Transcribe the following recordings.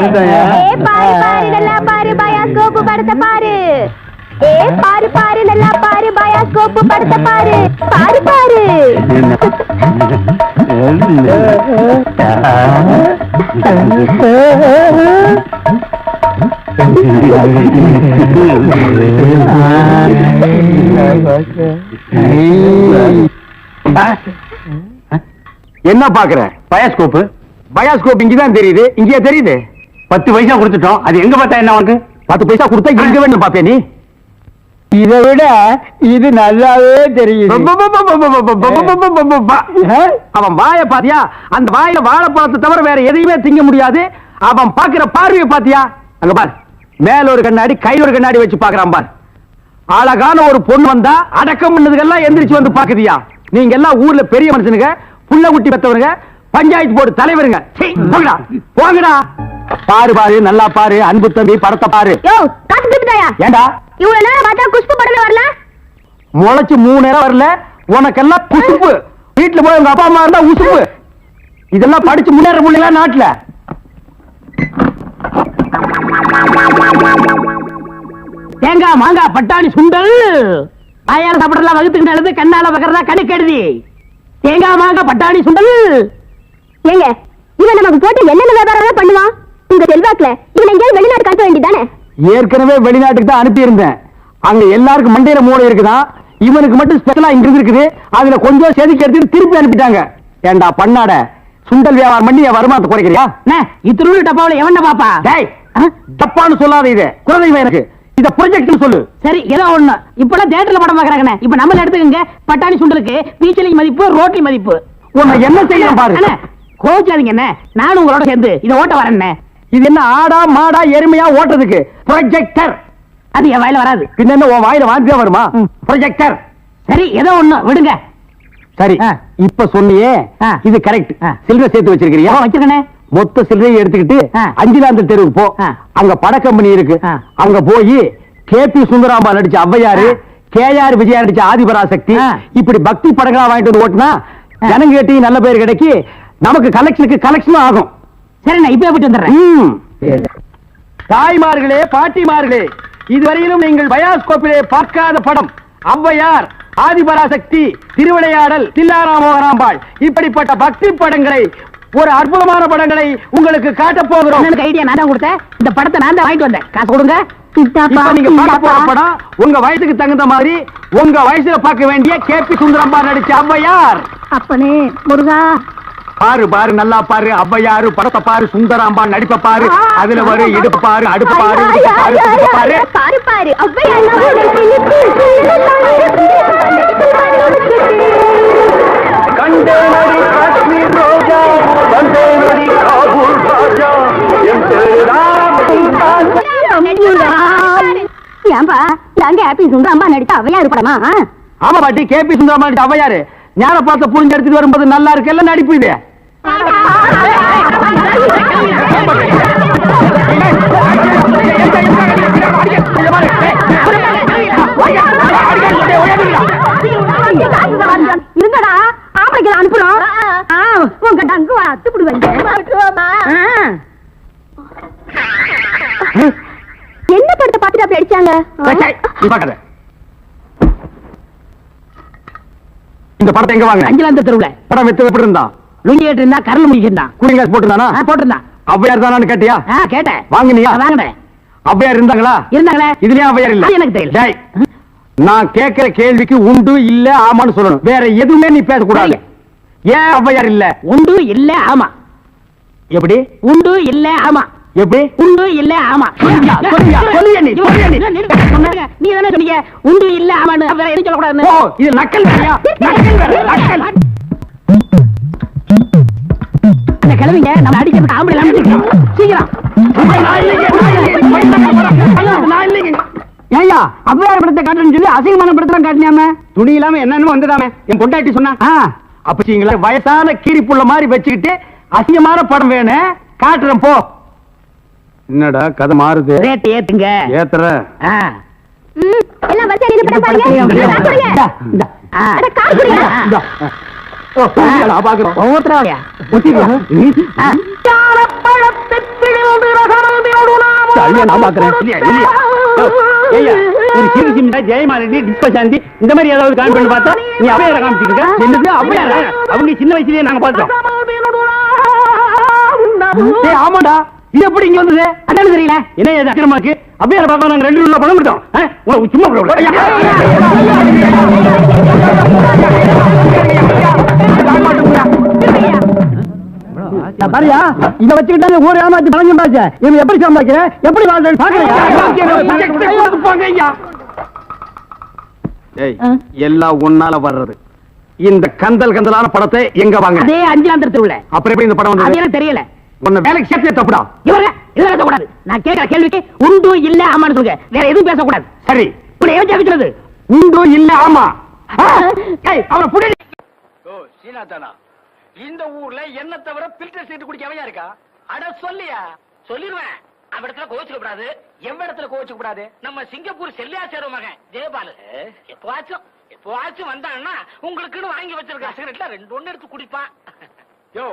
பாரு பாரு நல்லா பாரு பயாஸ்கோப் படத்தை பாரு. பாரு பாரு நல்லா பாரு பயாஸ்கோப் படத்தை பாரு. பாரு பாரு. என்ன பாக்குற? பயாஸ்கோப். பயாஸ்கோப் இங்கதான் தெரியுது. இங்கே தெரியுது. 10 பைசா கொடுத்துட்டோம். அது எங்க பார்த்தா என்ன உனக்கு? 10 பைசா கொடுத்தா எங்க வேணும் பாப்பே நீ? இதை விட இது நல்லாவே தெரியுது. அவன் வாய பாத்தியா? அந்த வாயில வாழைப்பழத்தை தவிர வேற எதையுமே திங்க முடியாது. அவன் பாக்குற பார்வையை பாத்தியா? அங்க பாரு, மேல ஒரு கண்ணாடி கையில ஒரு கண்ணாடி வச்சு பாக்குறான் பாரு. அழகான ஒரு பொண்ணு வந்தா அடக்கம் பண்ணதுக்கெல்லாம் எந்திரிச்சு வந்து பாக்குதியா? நீங்க எல்லாம் ஊர்ல பெரிய மனுஷனுங்க, புள்ள குட்டி பெத்தவருங்க, பஞ்சாயத்து போர்டு தலைவருங்க. போங்கடா போங்கடா. பாரு பாரு நல்லா பாரு. அன்பு தம்பி படத்தை பாரு. ஏண்டா இவ்வளவு நேரம் பார்த்தா குஷ்பு படமே வரல? முளைச்சு 3 நேரம் வரல. உனக்கெல்லாம் குசுப்பு. வீட்டுல போய் உங்க அப்பா அம்மா இருந்தா உசுப்பு. இதெல்லாம் படிச்சு முன்னேற முடியல நாட்டுல. தேங்காய் மாங்காய் பட்டாணி சுண்டல் வாயால சாப்பிடலாம் வகுத்துக்கு நல்லது, கண்ணால பக்கறதா கணக்கு எழுதி. தேங்காய் மாங்காய் பட்டாணி சுண்டல். ஏங்க இவன் நமக்கு போட்டு என்னென்ன வியாபாரம் பண்ணுவான்? உங்க செல்வாக்குல இவன் எங்கேயாவது வெளிநாட்டு காட்ட வேண்டியதானே? ஏற்கனவே வெளிநாட்டுக்கு தான் அனுப்பி இருந்தேன். அங்க எல்லாருக்கும் மண்டையில மூளை இருக்குதான், இவனுக்கு மட்டும் ஸ்பெஷலா இங்க இருக்குது. அதுல கொஞ்சம் செதுக்கி எடுத்து திருப்பி அனுப்பிட்டாங்க. ஏண்டா பண்ணாட சுண்டல் வியாபாரம் பண்ணி என் வருமானத்தை குறைக்கிறியா? இத்திரு டப்பாவில் எவன பாப்பா? டப்பான்னு சொல்லாத, இது குலதெய்வம் எனக்கு. இத ப்ரொஜெக்ட் சொல்லு. சரி ஏதோ ஒண்ணு. இப்பெல்லாம் தியேட்டர்ல படம் பாக்குறாங்க. இப்ப நம்மள எடுத்துக்கங்க. பட்டாணி சுண்டலுக்கு பீச்சலிங் மதிப்பு, ரோட்டி மதிப்பு. உன்னை என்ன செய்யணும் பாரு. கோச்சாதீங்க என்ன, நானும் உங்களோட சேர்ந்து இதை ஓட்ட வரேன். இது என்ன ஆடா மாடா எருமையா ஓட்டுறதுக்கு? ப்ரொஜெக்டர். அது என் வாயில வராது. பின்ன உன் வாயில வாந்தியா வருமா? ப்ரொஜெக்டர். சரி ஏதோ ஒண்ணு விடுங்க. சரி இப்ப சொன்னியே இது கரெக்ட். சில்லறை சேர்த்து வச்சிருக்கிறியா? வச்சிருக்கேன். மொத்த சில்லறையை எடுத்துக்கிட்டு அஞ்சிலாந்தல் தெருவுக்கு போ. அங்க பட கம்பெனி இருக்கு. அங்க போய் கேபி சுந்தராம்பா நடிச்ச ஔவையாரு, கேஆர் விஜயா நடிச்ச ஆதிபராசக்தி, இப்படி பக்தி படங்களா வாங்கிட்டு வந்து ஓட்டுனா ஜனங்க கேட்டி நல்ல பேர் கிடைக்கி நமக்கு கலெக்ஷனுக்கு கலெக்ஷனும் ஆகும். சரி நான் இப்ப போயிட்டு வந்துடுறேன். தாய்மார்களே பாட்டிமார்களே, இதுவரையிலும் நீங்கள் பயாஸ்கோப்பிலே பார்க்காத படம் ஔவையார், ஆதிபராசக்தி, திருவிளையாடல், தில்லாராமோகராம்பாள், இப்படிப்பட்ட பக்தி படங்களை, ஒரு அற்புதமான படங்களை உங்களுக்கு காட்ட போகிறோம். எனக்கு ஐடியா நான் தான் கொடுத்தேன். இந்த படத்தை நான் தான் வாங்கிட்டு வந்தேன். காசு கொடுங்க. நீங்க பார்க்க போற படம் உங்க வயசுக்கு தகுந்த மாதிரி உங்க வயசுல பார்க்க வேண்டிய கேபி சுந்தரம்பா நடிச்ச ஔவையார். அப்பனே முருகா பாரு பாரு நல்லா பாரு. ஔவையாரு படத்தை பாரு, சுந்தராம்பா நடிப்ப பாரு. அதுல வரு இடுப்பு பாரு, அடுப்பு பாரு, பாரு பாரு பாரு ஔவையார். கண்டேனடி காஷ்மீர் ரோஜா, கண்டேனடி காபூல் ராஜா, ஏன்பா நாங்க கேபி சுந்தராம்பா நடிச்ச ஔவையார் படமா? ஆமா பாட்டி, கேபி சுந்தராம்பா நடிச்ச ஔவையாரு. ஞான பார்த்த புரிஞ்சு எடுத்துட்டு வரும்போது நல்லா இருக்கு. எல்லாம் நடிப்பு இது. இருங்கடா, ஆம்பளைக்கு அனுப்புறோம். உங்க டங்கு அத்துப்பிடுவேன். என்ன படத்தை பார்த்துட்டு அப்படி அடிச்சாங்க? இந்த படத்தை எங்க வாங்க? அஞ்சலாந்த தெருவுல. படம் வெத்து எப்படி இருந்தா? லுங்கி ஏட்டு இருந்தா, கரல் முடிக்கிருந்தான். கூலிங் கிளாஸ் போட்டுருந்தானா? போட்டுருந்தான். ஔவையார் தானான்னு கேட்டியா? கேட்டேன். வாங்கினியா? வாங்கினேன். ஔவையார் இருந்தாங்களா? இருந்தாங்களே. இதுலயே ஔவையார் இல்ல. எனக்கு தெரியல. நான் கேட்கிற கேள்விக்கு உண்டு இல்ல ஆமான்னு சொல்லணும். வேற எதுவுமே நீ பேசக்கூடாது. ஏன் ஔவையார் இல்ல? உண்டு இல்ல ஆமா. எப்படி? உண்டு இல்ல ஆமா. எப்படி? உண்டு இல்ல ஆமா. நீ தானே சொன்னீங்க உண்டு இல்ல ஆமான்னு. வேற எதுவும் சொல்லக்கூடாது. ஓ இது நக்கல் வேறையா? நக்கல் வேற. நக்கல். இந்த கிழவிங்க நம்ம அடிக்கிறதுக்கு ஆம்பளை அனுப்பிச்சிருக்கோம். சீக்கிரம். ஏய்யா ஔவையார் படத்தை காட்டுன்னு சொல்லி அசிங்கமான படத்தை காட்டினாம, துணி இல்லாம என்னன்னு வந்துடாம என் பொண்டாட்டி சொன்னா. அப்பீங்களா வயசான கீரிப்புள்ள மாதிரி வச்சுக்கிட்டு அசிங்கமான படம் வேணும் காட்டுறேன் போ. என்னடா கதை மாறுது? ரேட் ஏத்துங்க. ஏத்துறேன். எல்லாம் வச்சா நீங்க படம் பாருங்க. அட கார் குடிங்க. ஓ பாக்குறோம். ஒவ்வொருத்தரா ஒத்திங்க. பழத்தை பிழிந்து ரகர ஐயா நான் பாக்குறேன் இல்லையா இல்லையா ஐயா ஒரு சிறுசிமிதா ஜெயமாலினி டிஸ்பசாந்தி இந்த மாதிரி ஏதாவது காமி பண்ணி பார்த்தா நீ அவையார காமிச்சிட்டு இருக்க என்னது அவையார அவங்க சின்ன வயசுலயே நாங்க பார்த்தோம் ஆமாடா இது எப்படி இங்க வந்தது அதானே தெரியல என்ன இது அக்கிரமாக்கு அவையார பார்க்க நாங்க 2 ரூபா பணம் கொடுத்தோம் உனக்கு சும்மா பாரியா இத வச்சுக்கிட்டாங்க ஊர் ஏமாத்தி பணம் சம்பாதிச்ச இவன் எப்படி சம்பாதிக்கிற எப்படி வாழ்றது பாக்குறியா எல்லாம் ஒன்னால வர்றது இந்த கந்தலான படத்தை எங்க வாங்க அதே அஞ்சாந்திரத்தில் உள்ள அப்புறம் எப்படி இந்த படம் வந்து எனக்கு தெரியல உன்னை வேலைக்கு சேர்த்தே தப்புடா இவங்க இல்ல பேசக்கூடாது நான் கேட்கிற கேள்விக்கு உண்டு இல்ல ஆமான்னு சொல்லுங்க வேற எதுவும் பேசக்கூடாது சரி இப்படி ஏன் ஜெபிக்கிறது உண்டு இல்ல ஆமா அவனை புடி சீனாதானா இந்த ஊர்ல என்ன தவிர பில்டர் சீட்டு குடிக்க அவையா இருக்கா அட சொல்லியா சொல்லிடுவேன் அவ இடத்துல கோச்சுக்க கூடாது எவ்வ இடத்துல கோச்சுக்க கூடாது நம்ம சிங்கப்பூர் செல்லியா சேரும் மகன் ஜெயபாலு எப்பவாச்சும் வந்தான்னா உங்களுக்குன்னு வாங்கி வச்சிருக்க சிகரெட்ல 2 எடுத்து குடிப்பான் யோ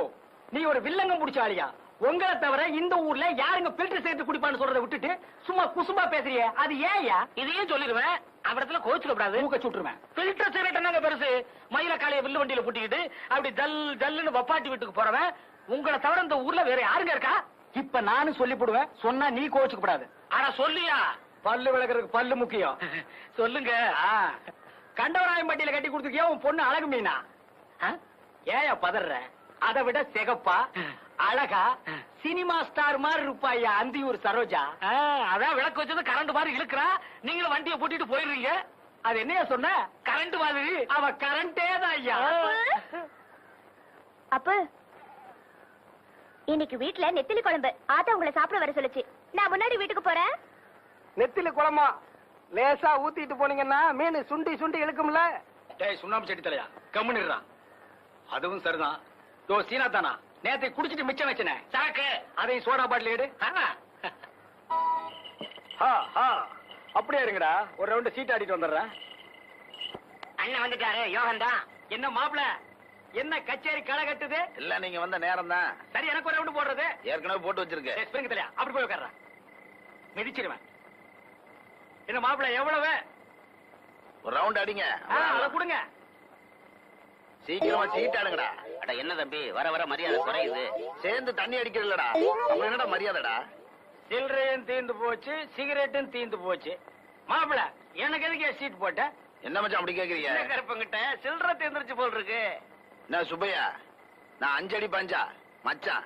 நீ ஒரு வில்லங்கம் முடிச்ச ஆளியா உங்களை தவிர இந்த ஊர்ல யாருங்க பில்டர் சீட்டு குடிப்பான்னு சொல்றதை விட்டுட்டு சும்மா குசுமா பேசுறியே அது ஏயா இதையும் சொல்லிடுவேன் அவடத்துல கோச்சுக்க கூடாது மூக்க சுட்டுருவேன் பில்டர் சிகரெட் என்னங்க பெருசு மயில காலைய வில்லு வண்டியில பூட்டிக்கிட்டு அப்படி ஜல் ஜல்லுன்னு வப்பாட்டி வீட்டுக்கு போறவன் உங்களை தவிர இந்த ஊர்ல வேற யாருங்க இருக்கா இப்ப நானும் சொல்லி போடுவேன் சொன்னா நீ கோச்சுக்க கூடாது ஆனா சொல்லியா பல்லு விளக்குறதுக்கு பல்லு முக்கியம் சொல்லுங்க கண்டவராயம் பட்டியில கட்டி கொடுத்துருக்கியா உன் பொண்ணு அழகு மீனா ஏயா பதற அதை விட சிகப்பா அழகா சினிமா ஸ்டார் மாதிரி இருப்பாயா அந்தியூர் சரோஜா அதான் விளக்கு வச்சது கரண்ட் மாதிரி இழுக்கிறா நீங்களும் வண்டியை பூட்டிட்டு போயிடுறீங்க அது என்னையா சொன்ன கரண்ட் மாதிரி அவ கரண்டே தான் ஐயா அப்ப இன்னைக்கு வீட்ல நெத்திலி குழம்பு ஆத்தா உங்களை சாப்பிட வர சொல்லுச்சு நான் முன்னாடி வீட்டுக்கு போறேன் நெத்திலி குழம்பா லேசா ஊத்திட்டு போனீங்கன்னா மீன் சுண்டி சுண்டி இழுக்கும்ல டேய் சுண்ணாம்பு செட்டி தலையா கம்முனிடுறான் அதுவும் சரிதான் யோ சீனா தானா நேத்தை குடிச்சிட்டு மிச்சம் வச்சனே சாக்கு அதையும் சோடா பாட்டில் எடு அப்படியே இருங்கடா ஒரு ரவுண்ட் சீட் ஆடிட்டு வந்துடுறேன் அண்ணன் வந்துட்டாரு யோகன் தான் என்ன மாப்பிள என்ன கச்சேரி களை கட்டுது இல்ல நீங்க வந்த நேரம் தான் சரி எனக்கு ஒரு ரவுண்ட் போடுறது ஏற்கனவே போட்டு வச்சிருக்கேன் ஸ்பிரிங் தலையா அப்படி போய் உட்கார்றேன் மிதிச்சிருவேன் என்ன மாப்பிள எவ்வளவு ஒரு ரவுண்ட் அடிங்க அதை கொடுங்க சீக்கிரமா சீட் ஆடுங்கடா அட என்ன தம்பி வர வர மரியாதை குறையுது சேர்ந்து தண்ணி அடிக்கிறல்லடா அப்புறம் என்னடா மரியாதைடா சில்லறையும் தீந்து போச்சு சிகரெட்டும் தீந்து போச்சு மாப்பிள எனக்கு எதுக்கு சீட் போட்ட என்ன மச்சான் அப்படி கேக்குறீங்க கருப்பங்கிட்ட சில்லறை தீந்துருச்சு போல் இருக்கு என்ன சுப்பையா நான் 5 அடி பஞ்சா மச்சான்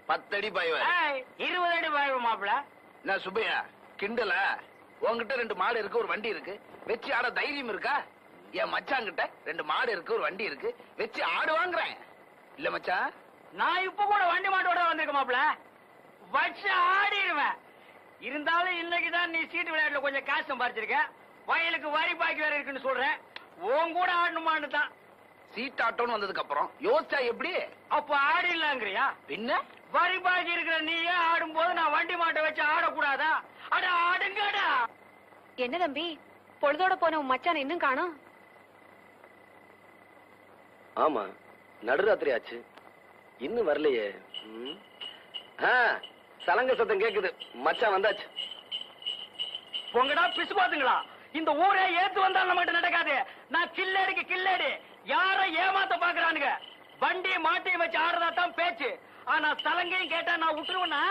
10 அடி பாய்வேன் 20 அடி பாய்வ மாப்பிள என்ன சுப்பையா கிண்டல உன்கிட்ட 2 மாடு இருக்கு ஒரு வண்டி இருக்கு வச்சு ஆட தைரியம் இருக்கா என் மச்சான் கிட்ட 2 மாடு இருக்கு ஒரு வண்டி இருக்கு வச்சு ஆடு வாங்குறேன் இல்ல மச்சான் நான் இப்ப கூட வண்டி மாட்டோட வந்திருக்க மாப்பிள வச்சு ஆடிடுவேன் இருந்தாலும் இன்னைக்குதான் நீ சீட்டு விளையாட்டுல கொஞ்சம் காசு சம்பாதிச்சிருக்க வயலுக்கு வரி பாக்கி வேற இருக்குன்னு சொல்றேன் உன் கூட ஆடணுமான்னு தான் சீட் ஆட்டோன்னு வந்ததுக்கு அப்புறம் யோசிச்சா எப்படி அப்ப ஆடிடலாங்கிறியா பின்ன வரி பாக்கி இருக்கிற நீயே ஆடும் போது நான் வண்டி மாட்டை வச்சு ஆடக்கூடாதா அட ஆடுங்கடா என்ன தம்பி பொழுதோட போன உன் மச்சான் இன்னும் காணோம் ஆமா நடுராத்திரி ஆச்சு இன்னும் வரலையே சலங்க சத்தம் கேக்குது மச்சான் வந்தாச்சு பொங்கடா பிசு பாத்துங்களா இந்த ஊரே ஏத்து வந்தாலும் நம்மகிட்ட நடக்காது நான் கில்லேடிக்கு கில்லேடி யார ஏமாத்த பாக்குறானுங்க வண்டி மாட்டையும் வச்சு ஆடுறதா தான் பேச்சு ஆனா சலங்கையும் கேட்டா நான் விட்டுருவேனா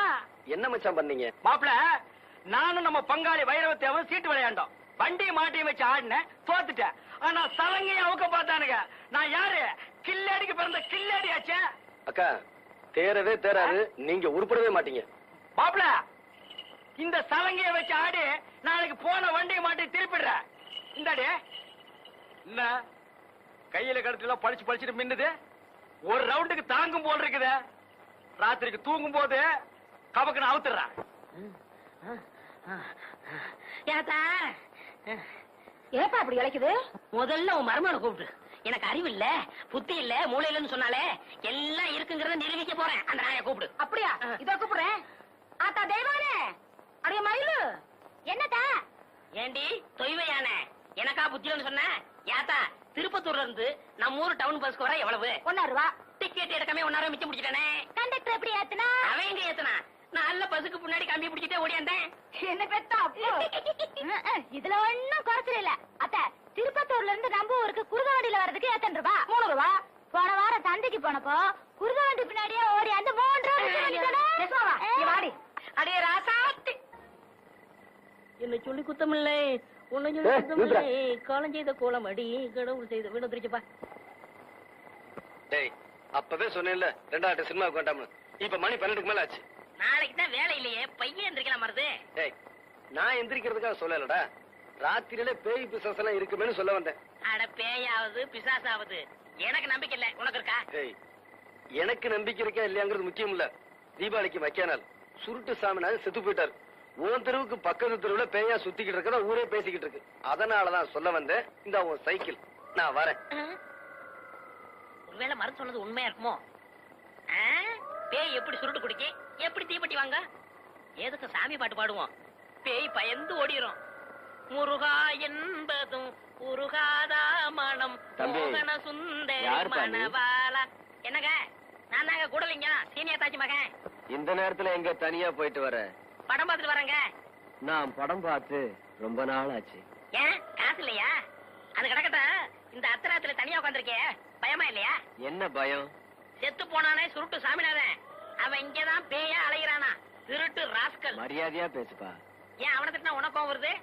என்ன மச்சான் பண்ணீங்க மாப்பிள நானும் நம்ம பங்காளி வைரவத்தேவன் சீட்டு விளையாண்டோம் வண்டி மாட்டையும் வச்சு ஆடினேன் தோத்துட்டேன் ஆனா சலங்கையும் அவுக்க பார்த்தானுங்க நான் யாரு கில்லேடிக்கு பிறந்த கில்லேடி ஆச்சே அக்கா தேரவே தேராது நீங்க உருப்படவே மாட்டீங்க மாப்பிள இந்த சலங்கைய வச்சு ஆடி நாளைக்கு போன வண்டியை மாட்டி திருப்பிடுற இந்தாடி என்ன கையில கழுத்துல பழிச்சு பழிச்சுட்டு மின்னுது ஒரு ரவுண்டுக்கு தாங்கும் போல் இருக்குது ராத்திரிக்கு தூங்கும் போது கபக்குன்னு அவுத்துறான் ஏப்பா அப்படி இழைக்குது முதல்ல உன் மருமனை கூப்பிட்டு எனக்கு அறிவு இல்ல புத்தி இல்ல மூளை இல்லன்னு சொன்னாலே எல்லாம் இருக்குங்கிறத நிரூபிக்க போறேன் அந்த நாயை கூப்பிடு அப்படியா இதோ கூப்பிடுறேன் ஆத்தா தெய்வானே அடைய மயிலு என்னதா ஏண்டி தொய்வையான எனக்கா புத்திரன்னு சொன்ன யாத்தா திருப்பத்தூர்ல இருந்து நம்ம ஊர் டவுன் பஸ்க்கு வர எவ்வளவு 1 ரூபா டிக்கெட் எடுக்காம 1 ரூபா மிச்சம் முடிச்சிட்டானே கண்டக்டர் எப்படி ஏத்துனா அவன் எங்க ஏத்துனா நல்ல பசுக்கு முன்னாடி கம்பி பிடிச்சிட்டே ஓடியாந்தேன். என்ன பெத்தா இதுல ஒண்ணும் குறைச்சல் இல்ல அத்த. திருப்பத்தூர்ல இருந்து நம்ம ஊருக்கு குருத வண்டியில வர்றதுக்கு எத்தனை ரூபா? 3 ரூபா. போன வாரம் சந்தைக்கு போனப்போ குருத வண்டி பின்னாடியே ஓடி அந்த 3 ரூபா வாடி. அடே ராசாத்தி, என்ன சொல்லி குத்தமில்லை, உன்னை சொல்லி ஏய், குத்தமில்லை. காலம் செய்த கோலம் அடி, கடவுள் செய்த வீடு திருச்சப்பா. டேய் அப்பவே சொன்னேன்ல 2 சினிமாவுக்கு வேண்டாம்னு. இப்ப மணி 12க்கு மேல ஆச்சு. நாளைக்கு தான் வேலை இல்லையே, பையன் எந்திரிக்கலாம் மருது. டேய் நான் எந்திரிக்கிறதுக்காக சொல்லலடா, ராத்திரியில பேய் பிசாசு எல்லாம் இருக்குமேனு சொல்ல வந்தேன். அட பேயாவது பிசாசாவது எனக்கு நம்பிக்கை இல்ல, உனக்கு இருக்கா? டேய் எனக்கு நம்பிக்கை இருக்கா இல்லையாங்கிறது முக்கியம் இல்ல. தீபாவளிக்கு வைக்கானால் சுருட்டு சாமினாக செத்து போயிட்டாரு. உன் தெருவுக்கு பக்கத்து தெருவுல பேயா சுத்திக்கிட்டு இருக்கா, ஊரே பேசிக்கிட்டு இருக்கு. அதனாலதான் சொல்ல வந்தேன். இந்த உன் சைக்கிள், நான் வரேன். ஒருவேளை மருந்து சொன்னது உண்மையா இருக்குமோ? பேய் எப்படி சுருட்டு குடிக்க, எப்படி தீப்பெட்டி வாங்க? எதுக்கு சாமி பாட்டு பாடுவோம்? பேய் பயந்து ஓடிரும். முருகா என்பதும் உருகாதா மனம் தம்பி, மோகன சுந்தரி யாருப்பா நீ? மணவாளா. என்னங்க, நான் தாங்க கூடலிங்க, சீனியர் தாச்சி மகன். இந்த நேரத்துல எங்க தனியா போயிட்டு வர? படம் பார்த்துட்டு வரேங்க. நான் படம் பார்த்து ரொம்ப நாள் ஆச்சு. ஏன் காசு இல்லையா? அது கிடக்கட்டும். இந்த அத்தராத்துல தனியா உட்காந்துருக்கே, பயமா இல்லையா? என்ன பயம்? செத்து போனானே சுருட்டு சாமிநாதன், அவன் இங்கதான் பேயா அலைகிறானா, திருட்டு ராஸ்கல். மரியாதையா பேசுப்பா. ஏன் அவனை திட்டினா உனக்கும் வருது?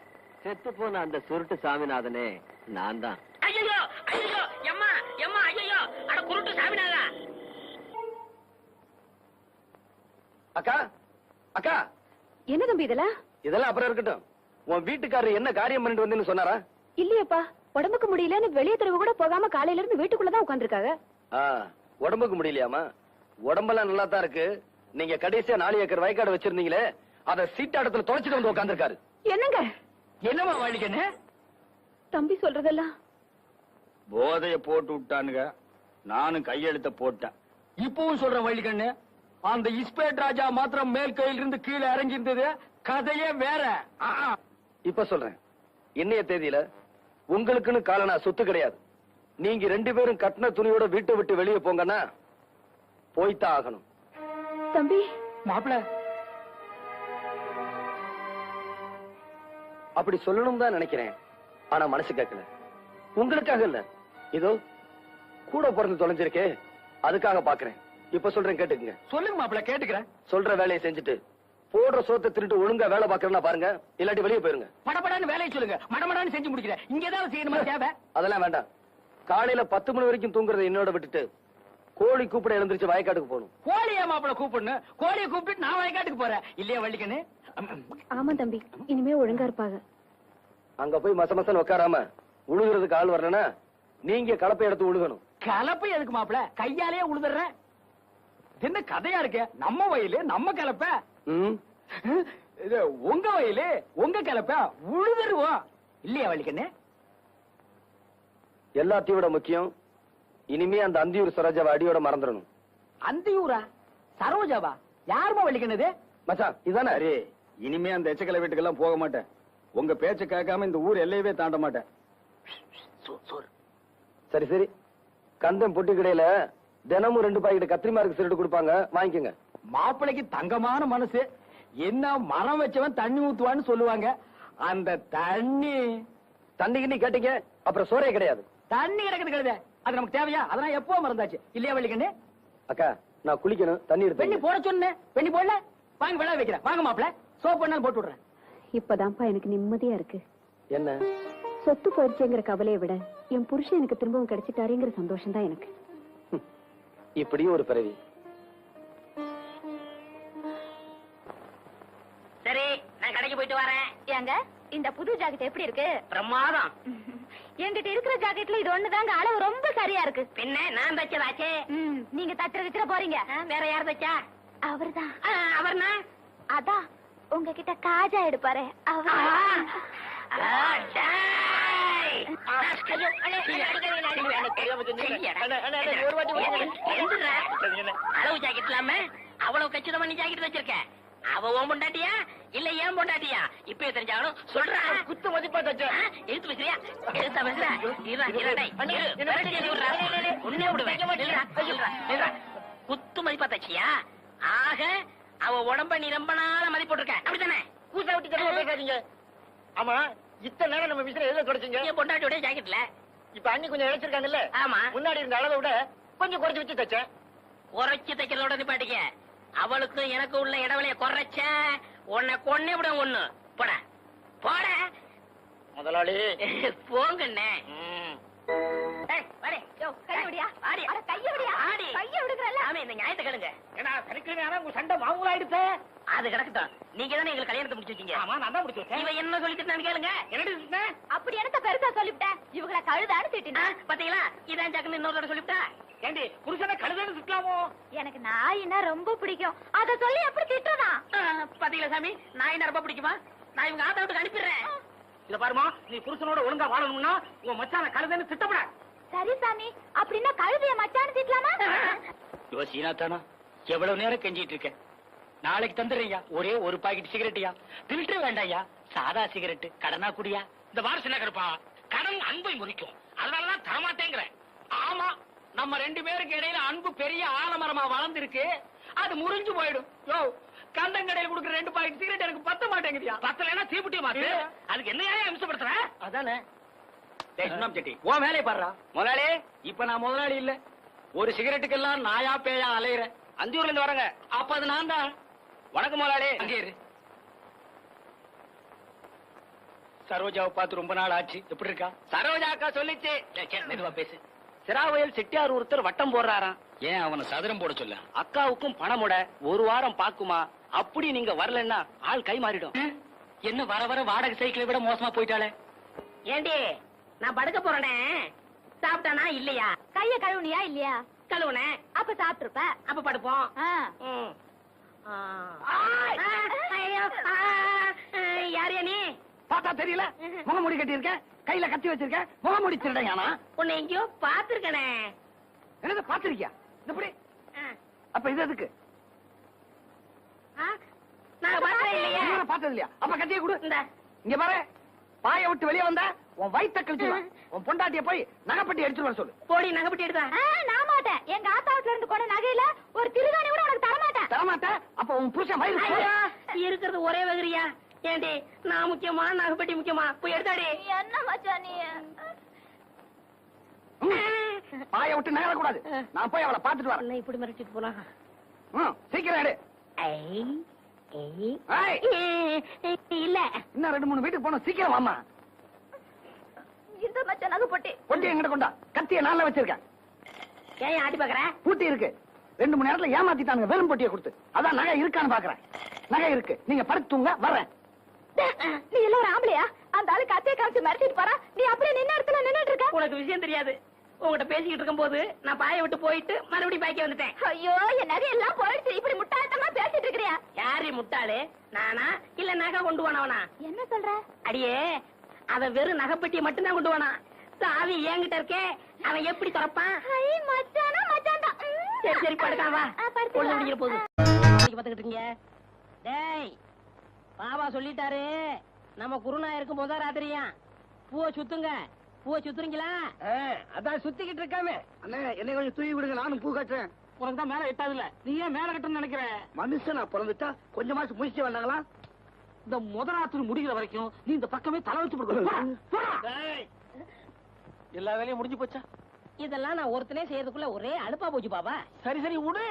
செத்து போன அந்த சுருட்டு சாமிநாதனே நான் தான். ஐயோ ஐயோ, எம்மா எம்மா, ஐயோ, அட குருட்டு சாமிநாதா. அக்கா அக்கா, என்ன தம்பி இதெல்லாம்? இதெல்லாம் அப்புறம் இருக்கட்டும். உன் வீட்டுக்காரர் என்ன காரியம் பண்ணிட்டு வந்தேன்னு சொன்னாரா? இல்லையப்பா, உடம்புக்கு முடியலன்னு வெளியே தெருவு கூட போகாம காலையில இருந்து வீட்டுக்குள்ளதான் உட்காந்துருக்காங்க. உடம்புக்கு முடியலையாமா? உடம்பெல்லாம் நல்லா தான் இருக்கு. நீங்க கடைசியா 4 ஏக்கர் வயக்காடு வச்சிருந்தீங்களே, அத சீட்டாடத்துல தொலைச்சிட்டு வந்து உட்காந்துருக்காரு. என்னங்க என்னமா வழிக்கண்ணு? தம்பி சொல்றதெல்லாம் போதைய போட்டு விட்டானுங்க, நானும் கையெழுத்த போட்டேன். இப்பவும் சொல்றேன் வழிக்கண்ணு, அந்த இஸ்பேட் ராஜா மாத்திரம் மேல் கையில இருந்து கீழே இறங்கி இருந்தது, கதையே வேற. இப்ப சொல்றேன், இன்னைய தேதியில உங்களுக்குன்னு காலனா சொத்து கிடையாது. நீங்க 2 பேரும் கட்டின துணியோட வீட்டை விட்டு வெளியே போங்கன்னா போய்தான் ஆகணும். தம்பி. மாப்பிள்ள அப்படி சொல்லணும் தான் நினைக்கிறேன், ஆனா மனசு கேட்கல. உங்களுக்காக இல்ல, இதோ கூட பிறந்து தொலைஞ்சிருக்கே, அதுக்காக பாக்குறேன். இப்ப சொல்றேன், கேட்டுக்குங்க. சொல்லுங்க மாப்பிள்ள, கேட்டுக்கிறேன். சொல்ற வேலையை செஞ்சுட்டு போடுற சோத்தை திருட்டு ஒழுங்கா வேலை பாக்குறேன்னா பாருங்க, இல்லாட்டி வெளியே போயிருங்க. படபடான்னு வேலையை சொல்லுங்க, மடமடான்னு செஞ்சு முடிக்கிறேன். இங்க ஏதாவது செய்யணுமா தேவை? அதெல்லாம் வேண்டாம். காலையில 10 மணி வரைக்கும் தூங்குறதை என்னோட விட்டுட்டு கோழி கூப்பிட எழுந்திருச்சு வயக்காட்டுக்கு போகணும். கோழியா மாப்பிள்ள கூப்பிடணும்? கோழியை கூப்பிட்டு நான் வயக்காட்டுக்கு போறேன் இல்லையா வள்ளிக்கண்ணு? ஆமா தம்பி, இனிமே ஒழுங்கா இருப்பாங்க. அங்க போய் மசமசன்னு உட்காராம உழுகுறதுக்கு ஆள் வரலன்னா நீங்க கலப்பை எடுத்து உழுகணும். கலப்பை எதுக்கு மாப்பிள்ள, கையாலேயே உழுதுறேன். என்ன கதையா இருக்கு? நம்ம வயலு நம்ம கலப்ப, இது உங்க வயலு உங்க கலப்ப, உழுதுருவோம் இல்லையா வள்ளிக்கண்ணு? எல்லாத்தையும் விட முக்கியம், இனிமே அந்த அந்தியூர் சரோஜாவை அடியோட மறந்துடணும். அந்தியூரா? சரோஜாவா? யாருமா வள்ளிக்கண்ணது? மச்சான் இதானே? சரி, இனிமே அந்த எச்சக்கலை வீட்டுக்கெல்லாம் போக மாட்டேன். உங்க பேச்ச கேட்காம இந்த ஊர் எல்லையவே தாண்ட மாட்டேன். சரி சரி, கந்தம் பொட்டி கடையில தினமும் 2 பாக்கெட் கத்திரிமாருக்கு சிரட்டு கொடுப்பாங்க, வாங்கிக்கோங்க. மாப்பிளைக்கு தங்கமான மனசு, என்ன மரம் வச்சவன் தண்ணி ஊத்துவான்னு சொல்லுவாங்க. அந்த தண்ணிக்கு நீ கேட்டீங்க, அப்புறம் சோறே கிடையாது. தண்ணி கிடக்குது கிடையாது, அது நமக்கு தேவையா? அதெல்லாம் எப்போ மறந்தாச்சு இல்லையா வள்ளிக்கண்ணு? அக்கா நான் குளிக்கணும், தண்ணி பெண்ணி எடுத்து. போட சொன்னேன், பெண்ணி போடல. வாங்க விளைய வைக்கிறேன், வாங்க மாப்பிள, சோப் பண்ணாலும் போட்டு விடுறேன். இப்பதான்ப்பா எனக்கு நிம்மதியா இருக்கு. என்ன சொத்து போயிடுச்சுங்கிற கவலையை விட என் புருஷன் எனக்கு திரும்பவும் கிடைச்சிட்டாருங்கிற சந்தோஷம் தான் எனக்கு. இப்படியும் ஒரு பிறவி. சரி, நான் கடைக்கு போயிட்டு வரேன். ஏங்க, இந்த புது ஜாக்கெட் எப்படி இருக்கு? பிரமாதம். என்கிட்ட இருக்கிற ஜாக்கெட்ல இது ஒண்ணுதாங்க அளவு ரொம்ப சரியா இருக்கு. பின்ன நான் தச்சதாச்சே. நீங்க தச்சுற போறீங்க. வேற யார் தச்சா? அவர்தான். அவர்னா? அதான் உங்ககிட்ட காஜா எடுப்பாரு அவர். அளவு ஜாக்கெட் இல்லாம அவ்வளவு கச்சிதமா நீ ஜாக்கெட் வச்சிருக்க. அவ உன் பொண்டாட்டியா இல்ல ஏன் பொண்டாட்டியா? இப்ப தெரிஞ்சாலும் சொல்றா. குத்து மதிப்பா தச்ச எழுத்து பேசுறியா? எழுத்தா பேசுறா? உன்னே விடுவேன். குத்து மதிப்பா தச்சியா? ஆக அவ உடம்ப நீ ரொம்ப நாளா மதிப்பு போட்டிருக்க அப்படித்தானே? கூசா விட்டு கடையில பேசாதீங்க. ஆமா, இத்தனை நேரம் நம்ம விசிற எதுல குறைச்சிங்க? என் பொண்டாட்டியோட ஜாக்கெட்ல. இப்ப அண்ணி கொஞ்சம் இழைச்சிருக்காங்கல்ல? ஆமா. முன்னாடி இருந்த அளவை விட கொஞ்சம் குறைச்சு வச்சு தச்சேன். குறைச்சு தைக்கிறதோட நிப்பாட்டிக்க. அவளுக்கு எனக்கு உள்ள இடவெளிய குறைச்ச உன்னை கொன்னே விட ஒண்ணு. போட போட முதலாளி போங்கண்ணே. இந்த நியாயத்தை கேளுங்க. ஏன்னா சனிக்கிழமை உங்க சண்டை மாமூலாயிடுச்சு. அது கிடக்கட்டும். நீங்க தானே எங்களுக்கு கல்யாணத்தை முடிச்சு வச்சீங்க. ஆமா, நான் தான் முடிச்சு வச்சேன். இவ என்ன சொல்லிட்டு நான் கேளுங்க. என்னடி சொன்னேன்? அப்படி என்னத்த பெருசா சொல்லிவிட்டேன்? இவங்களை கழுதான்னு திட்டினா. பாத்தீங்களா, இதான் ஜாக்குன்னு இன்னொரு தடவை சொல்லிவிட்டா. ஏண்டி புருஷனை கழுதன்னு திட்டலாமோ? எனக்கு நாயினா ரொம்ப பிடிக்கும். அத சொல்லி எப்படி திட்டுனா? பாத்தீங்களா சாமி, நாய் ரொம்ப பிடிக்குமா? நான் இவங்க ஆத்த விட்டு அனுப்பிடுறேன். இத பாருமா, நீ புருஷனோட ஒழுங்கா வாழணும்னா உன் மச்சான கழுதன்னு திட்டப்பட. சரி சாமி, அப்படின்னா கழுதைய மச்சான்னு திட்டலாமா? யோ சீனாத்தானா, எவ்வளவு நேரம் கெஞ்சிட்டு இருக்கேன். நாளைக்கு தந்துடுறியா ஒரே ஒரு பாக்கெட் சிகரெட்டியா? ஃபில்டர் வேண்டாயா, சாதா சிகரெட். கடனா குடியா? இந்த வாரம் சின்ன கருப்பா, கடன் அன்பை முறிக்கும், அதனாலதான் தரமாட்டேங்கிறேன். ஆமா, நம்ம ரெண்டு பேருக்கு இடையில அன்பு பெரிய ஆலமரமா வளர்ந்துருக்கு, அது முறிஞ்சு போயிடும். யோ, கண்டங்கடையில் கொடுக்குற 2 பாக்கெட் சிகரெட் எனக்கு பத்த மாட்டேங்குதியா? பத்தலைன்னா தீப்புட்டிய மாத்து. அதுக்கு என்ன அம்சப்படுத்துற? அதானே செட்டி உன் வேலையை பாடுறா. முதலாளி, இப்ப நான் முதலாளி இல்ல, ஒரு சிகரெட்டுக்கெல்லாம் நாயா பேயா அலையிறேன். அந்தியூர்ல இருந்து வரங்க. அப்ப அது நான் தான். வணக்கம் முதலாளி. அங்கே இரு. சரோஜாவை பார்த்து ரொம்ப நாள் ஆச்சு. எப்படி இருக்கா? சரோஜா அக்கா சொல்லிச்சு. மெதுவா பேசு. சிராவயல் செட்டியார் ஒருத்தர் வட்டம் போடுறாராம். ஏன் அவனை சதுரம் போட சொல்ல? அக்காவுக்கும் பணமுட ஒரு வாரம் பாக்குமா, அப்படி நீங்க வரலன்னா ஆள் கை மாறிடும். என்ன வர வர வாடகை சைக்கிளை விட மோசமா போயிட்டாளே. ஏண்டி, நான் படுக்க போறேனே, சாப்பிட்டானா இல்லையா? கைய கழுவுனியா இல்லையா? கழுவுனேன். அப்ப சாப்பிட்டுருப்ப. அப்ப படுப்போம். யாரையா நீ? பார்த்தா தெரியல, முகமூடி கட்டி இருக்க, கையில கத்தி வச்சிருக்க, முகமூடி திருடையானா? உன்னை எங்கேயோ பாத்துருக்கனே. என்னது பாத்திருக்கியா? எப்படி? அப்ப இது எதுக்கு? நான் பார்த்தேன் இல்லையா? பார்த்தது இல்லையா? அப்ப கத்தியை கொடு. இந்த இங்க பாரு, பாய விட்டு வெளியே வந்தா உன் வயித்த கழிச்சுடுவேன். உன் பொண்டாட்டிய போய் நகைப்பட்டி எடுத்துட்டு வர சொல்லு. போடி, நகைப்பட்டி எடுத்தா? நான் மாட்டேன். எங்க ஆத்தா வீட்டுல இருந்து கொண்ட நகையில ஒரு திருகாணி கூட உனக்கு தரமாட்டேன். தரமாட்டேன்? அப்ப உன் புருஷன் வயிறு இருக்கிறது ஒரே வகரியா? ஏண்டி, நான் முக்கியமா நகைப்பட்டி முக்கியமா? போய் எடுத்தாடி. என்ன மச்சான் நீ? பாய விட்டு நகர கூடாது. நான் போய் அவளை பாத்துட்டு வரேன். இப்படி மிரட்டிட்டு போனா சீக்கிரம் எடு. இல்ல, இன்னும் 2-3 வீட்டுக்கு போன. சீக்கிரம் வாமா. இந்த மச்சான் நகை போட்டி பொட்டி எங்கிட்ட கொண்டா. கத்திய நாள்ல வச்சிருக்கேன். ஏன் ஆட்டி பாக்குற? பூட்டி இருக்கு. 2-3 நேரத்துல ஏமாத்திட்டாங்க வெறும் பொட்டியை கொடுத்து. அதான் நகை இருக்கான்னு பாக்குறேன். நகை இருக்கு, நீங்க படுத்து தூங்க. வர்றேன். நீ எல்லாம் ஒரு ஆம்பளையா? அந்த ஆளு கத்திய காமிச்சு மிரட்டிட்டு போறா, நீ அப்படியே நின்ன இடத்துல நின்னுட்டு இருக்க. உனக்கு விஷயம் தெரியாது. உங்ககிட்ட பேசிக்கிட்டு இருக்கும் போது நான் பாய விட்டு போயிட்டு மறுபடியும் பாய்க்க வந்துட்டேன். ஐயோ, என் நகை எல்லாம் போயிடுச்சு. இப்படி முட்டாள்தனமா பேசிட்டு இருக்கிறியா? யாரு முட்டாளு, நானா இல்ல நகை கொண்டு போனவனா? என்ன சொல்ற? அடியே, அவன் வெறும் நகைப்பட்டியை மட்டும்தான் கொண்டு போனான். சாவி என்கிட்ட இருக்கே, அவன் எப்படி திறப்பான்? மச்சானா மச்சான் தான். சரி சரி, படுக்கலாம் வா. பொழுது முடிக்கிற போது பாத்துக்கிட்டு இருக்கீங்க. டேய், பாபா சொல்லிட்டாரு, நம்ம குருநா இருக்கும் போதா ராத்திரியா பூவை சுத்துங்க. பூவை சுத்துறீங்களா? அதான் சுத்திக்கிட்டு இருக்காமே. அண்ணே, என்னை கொஞ்சம் தூக்கி விடுங்க, நானும் பூ கட்டுறேன். உனக்கு தான் மேல எட்டாது இல்ல, நீ ஏன் மேல கட்டணும்னு நினைக்கிற? மனுஷனா பிறந்துட்டா கொஞ்சமாச்சு முயற்சி வந்தாங்களா? இந்த முதலாத்து முடிகிற வரைக்கும் நீ இந்த பக்கமே தலை வச்சு கொடுக்கணும். எல்லா வேலையும் முடிஞ்சு போச்சா? இதெல்லாம் நான் ஒருத்தனே செய்யறதுக்குள்ள ஒரே அலுப்பா போச்சு பாபா. சரி சரி விடு.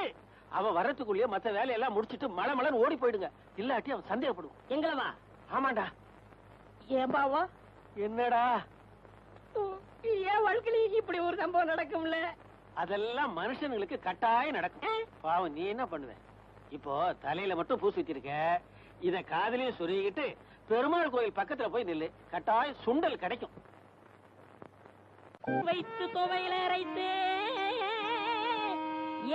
அவன் வர்றதுக்குள்ளேயே மத்த வேலையெல்லாம் முடிச்சிட்டு மழை மழைன்னு ஓடி போயிடுங்க. இல்லாட்டி அவன் சந்தேகப்படுவான். எங்களவா? ஆமாண்டா. ஏன் பாவா? என்னடா ஏன் வாழ்க்கையில இப்படி ஒரு சம்பவம் நடக்கும்ல? அதெல்லாம் மனுஷனுங்களுக்கு கட்டாயம் நடக்கும். பாவம், நீ என்ன பண்ணுவ? இப்போ தலையில மட்டும் பூ சுத்திருக்க, இத காதலையும் சொருகிட்டு பெருமாள் கோயில் பக்கத்துல போய் நில்லு, கட்டாயம் சுண்டல் கிடைக்கும். வைத்து துவையில அரைத்து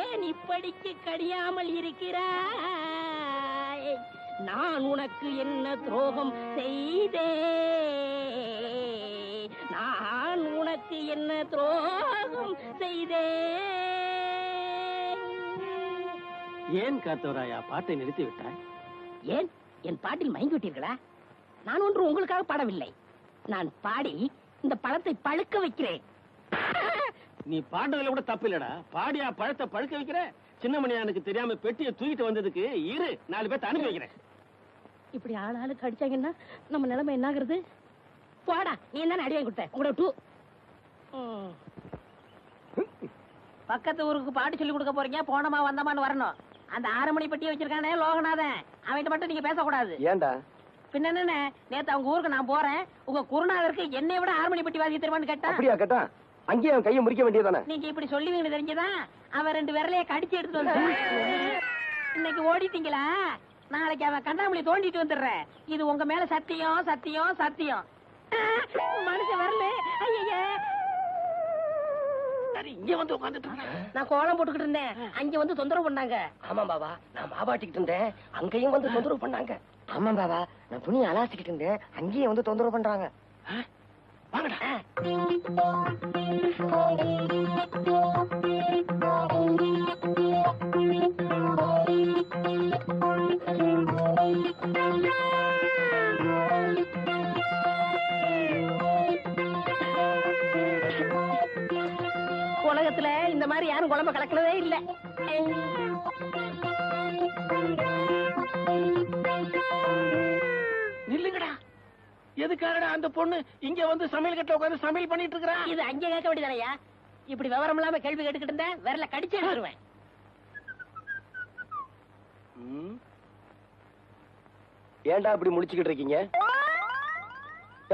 ஏன் இப்படிக்கு கடியாமல் இருக்கிறாய்? நான் உனக்கு என்ன துரோகம் செய்தேன்? நான் உனக்கு என்ன துரோகம் செய்தேன்? ஏன் காத்தவராயா பாட்டை நிறுத்தி விட்டாய்? ஏன் என் பாட்டில் மயங்கி விட்டீர்களா? நான் ஒன்று உங்களுக்காக பாடவில்லை. நான் பாடி இந்த பழத்தை பழுக்க வைக்கிறேன். நீ பாடுறதுல கூட தப்பு இல்லடா. பாடியா பழத்தை பழுக்க வைக்கிற? சின்ன மணியானுக்கு தெரியாம பெட்டியை தூக்கிட்டு வந்ததுக்கு இரு 4 பேர்த்த அனுப்பி வைக்கிறேன். இப்படி ஆளுக்கு அடிச்சாங்கன்னா நம்ம நிலைமை என்ன ஆகுறது? போடா, நீ தானே அடி வாங்கி கொடுத்த. உங்களோட 2 பக்கத்து ஊருக்கு பாட்டு சொல்லி கொடுக்க போறீங்க. போனமா வந்தமான்னு வரணும். அந்த 6 மணி பெட்டியை வச்சிருக்கானே லோகநாதன், அவன்கிட்ட மட்டும் நீங்க பேசக்கூடாது. ஏன்டா? பின்ன என்ன, நேத்து அவங்க ஊருக்கு நான் போறேன், உங்க குருநாதருக்கு என்னை விட 6 மணி பெட்டி வாசி தெரியுமான்னு கேட்டா. அப்படியா கேட்டா? அங்கேயே அவன் கையை முறிக்க வேண்டியதானே? நீங்க இப்படி சொல்லுவீங்கன்னு தெரிஞ்சுதான் அவன் 2 விரலைய கடிச்சு எடுத்துட்டு வந்தேன். இன்னைக்கு ஓடிட்டீங்களா, நாளைக்கு அவன் கண்ணாமூலி தோண்டிட்டு வந்துடுறேன். இது உங்க மேல சத்தியம் சத்தியம் சத்தியம். மனுஷன் வரல. ஐயா, இங்க வந்து உட்காந்துட்டு நான் கோலம் போட்டுக்கிட்டு இருந்தேன், அங்க வந்து தொந்தரவு பண்ணாங்க. ஆமா பாபா, நான் மாவாட்டிக்கிட்டு இருந்தேன், அங்கேயும் வந்து தொந்தரவு பண்ணாங்க. ஆமா பாபா, நான் துணி அலாசிக்கிட்டு இருந்தேன், அங்கேயும் வந்து தொந்தரவு பண்றாங்க. வாங்கடா. உலகத்துல இந்த மாதிரி யாரும் குழம்பு கலக்கிறதே இல்ல. நில்லுங்கடா. எதுக்காகடா அந்த பொண்ணு இங்க வந்து சமையல் கட்ட உட்கார்ந்து சமையல் பண்ணிட்டு இருக்கா? இது அங்க கேட்க வேண்டியதானயா? இப்படி விவரம் இல்லாம கேள்வி கேட்டுக்கிட்டு இருந்தேன், விரல கடிச்சு எடுத்துருவேன். ஏன்டா இப்படி முடிச்சுக்கிட்டு இருக்கீங்க?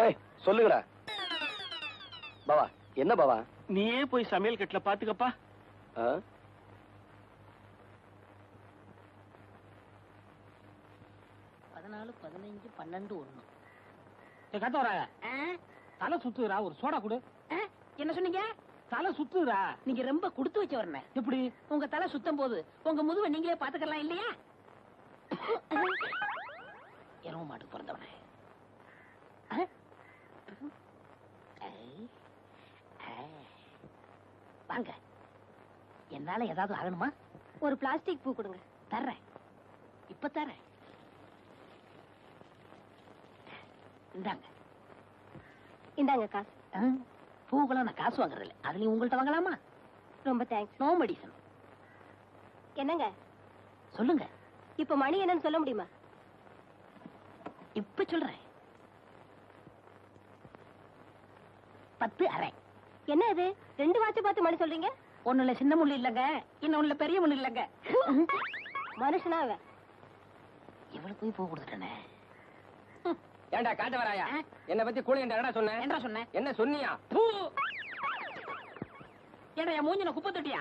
ஏய் சொல்லுங்கடா. பாவா, என்ன பாவா? நீயே போய் சமையல் கட்டல பாத்துக்கப்பா. ஆ? 14, 15, 12, 1. கத்தவரா தலை சுத்துறா, ஒரு சோடா கொடு. என்ன சொன்னீங்க? தலை சுத்துறா. நீங்க ரொம்ப கொடுத்து வச்ச வரணும். எப்படி? உங்க தலை சுத்தம் போது உங்க முதுவை நீங்களே பாத்துக்கலாம் இல்லையா? எருவ மாட்டுக்கு பிறந்தவனே. வாங்க, என்னால ஏதாவது ஆகணுமா? ஒரு பிளாஸ்டிக் பூ கொடுங்க. தர்றேன், இப்ப தர்றேன். இந்தாங்க. இந்தாங்க காசு. பூக்கெல்லாம் நான் காசு வாங்குறது இல்லை, அதுலயும் உங்கள்ட்ட வாங்கலாமா? ரொம்ப தேங்க்ஸ். No medicine. என்னங்க சொல்லுங்க. இப்ப மணி என்னன்னு சொல்ல முடியுமா? இப்ப சொல்றேன். 10:30. என்ன இது 2 வாட்ச் பார்த்து மணி சொல்றீங்க? ஒண்ணுல சின்ன முள்ளு இல்லங்க, இன்னொன்னுல பெரிய முள்ளு இல்லங்க. மனுஷனா அவன்? இவ்வளவு போய் பூ கொடுத்துட்டேனே. ஏண்டா காட்ட வராயா? என்ன பத்தி கூலி என்ன சொன்ன? என்ன சொன்னேன்? என்ன சொன்னியா? ஏடா என் மூஞ்சின குப்பை தொட்டியா?